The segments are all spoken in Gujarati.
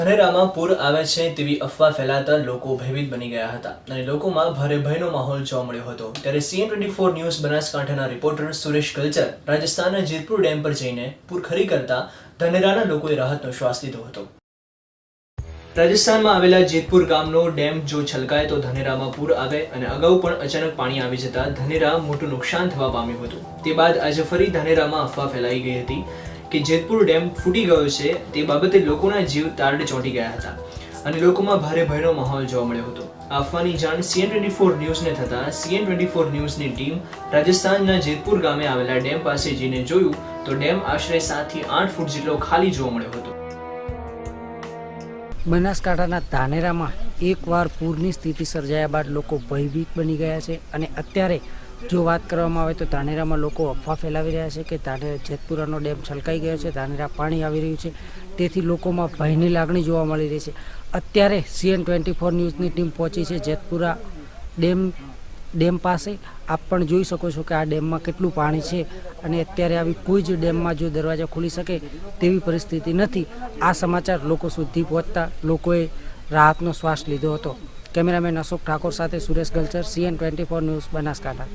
ધાનેરામાં પૂર આવે છે તેવી અફવા ફેલાતા લોકો ભયભીત બની ગયા હતા અને લોકોમાં ભારે ભયનો માહોલ જોવા મળ્યો હતો। ત્યારે CN24 ન્યૂઝ બનાસકાંઠાના રિપોર્ટર સુરેશ ગલચર રાજસ્થાનના જેતપુર ડેમ પર જઈને પૂર ખરી કરતા ધાનેરાના લોકોએ રાહતનો શ્વાસ લીધો હતો। રાજસ્થાનમાં આવેલા જેતપુર ગામનો ડેમ જો છલકાય તો ધાનેરામાં પૂર આવે અને અગાઉ પણ અચાનક પાણી આવી જતા ધાનેરા મોટું નુકસાન થવા પામ્યું હતું। તે બાદ આજે ફરી ધાનેરામાં અફવા ફેલાઈ ગઈ હતી કે જેતપુર ડેમ ફૂટી ગયો છે। તે બાબતે લોકોના જીવ તાળડે ચોંટી ગયા હતા અને લોકોમાં ભારે ભયનો માહોલ જોવા મળ્યો હતો। આ અફવાની જાણ CN24 ન્યૂઝને થતા CN24 ન્યૂઝની ટીમ રાજસ્થાનના જેતપુર ગામે આવેલા ડેમ પાસે જઈને જોયું તો ડેમ આશરે 7 થી 8 ફૂટ જેટલો ખાલી જોવા મળ્યો હતો। બનાસકાંઠાના ધાનેરામાં એકવાર પૂરની સ્થિતિ સર્જાયા બાદ લોકો ભયભીત બની ગયા છે અને અત્યારે જો વાત કરવામાં આવે તો ધાનેરામાં લોકો અફવા ફેલાવી રહ્યા છે કે જેતપુરાનો ડેમ છલકાઈ ગયો છે, ધાનેરા પાણી આવી રહ્યું છે, તેથી લોકોમાં ભયની લાગણી જોવા મળી રહી છે। અત્યારે CN24 ન્યૂઝની ટીમ પહોંચી છે જેતપુરા ડેમ પાસે। આપ પણ જોઈ શકો છો કે આ ડેમમાં કેટલું પાણી છે અને અત્યારે આવી કોઈ જ ડેમમાં જો દરવાજા ખુલી શકે તેવી પરિસ્થિતિ નથી। આ સમાચાર લોકો સુધી પહોંચતા લોકોએ રાહતનો શ્વાસ લીધો હતો। કેમેરામેન અશોક ઠાકોર સાથે Suresh Galchar, CN24 news Banaskantha.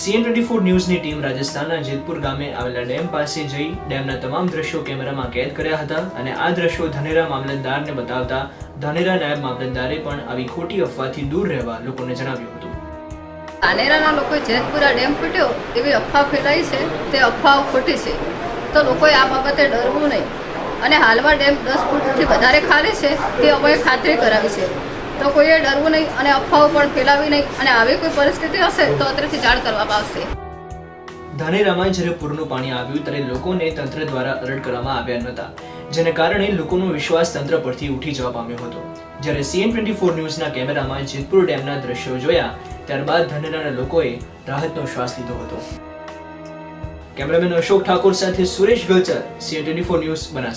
CN24 ન્યૂઝની ટીમ રાજસ્થાનના જેતપુર ગામે આવેલા ડેમ પાસે જઈ ડેમના તમામ દ્રશ્યો કેમેરામાં કેદ કર્યા હતા અને આ દ્રશ્યો ધાનેરા મામલતદારને બતાવતા ધાનેરા નાયબ મામલતદારે પણ આવી ખોટી અફવાથી દૂર રહેવા લોકોને જણાવ્યું હતું। ધાનેરાના લોકોએ જેતપુરા ડેમ ફૂટ્યો એવી અફવા ફેલાઈ છે, તે અફવાઓ ખોટી છે, તો લોકોએ આ બાબતે ડરવું નહીં અને હાલમાં ડેમ 10 ફૂટથી વધારે ખાલી છે તે અમે ખાતરી કરાવી છે, તો કોઈએ ડરવું નહીં અને અફવાઓ પણ ફેલાવી નહીં અને આવી કોઈ પરિસ્થિતિ હશે તો અત્રેથી જાણ કરવામાં આવશે। ધાનેરામાં જ્યારે પૂરનું પાણી આવ્યું ત્યારે લોકોને તંત્ર દ્વારા અલર્ટ કરવામાં આવ્યા નહોતા, જેને કારણે લોકોનો વિશ્વાસ તંત્ર પરથી ઉઠી જવા પામ્યો હતો। જ્યારે CN24 ન્યૂઝના કેમેરામાં જેતપુર ડેમના દ્રશ્યો જોયા ત્યારબાદ ધાનેરાના લોકોએ રાહતનો શ્વાસ લીધો હતો। કેમેરામેન અશોક ઠાકોર સાથે સુરેશ ગલચર, CN24 ન્યૂઝ બનાસકાંઠા।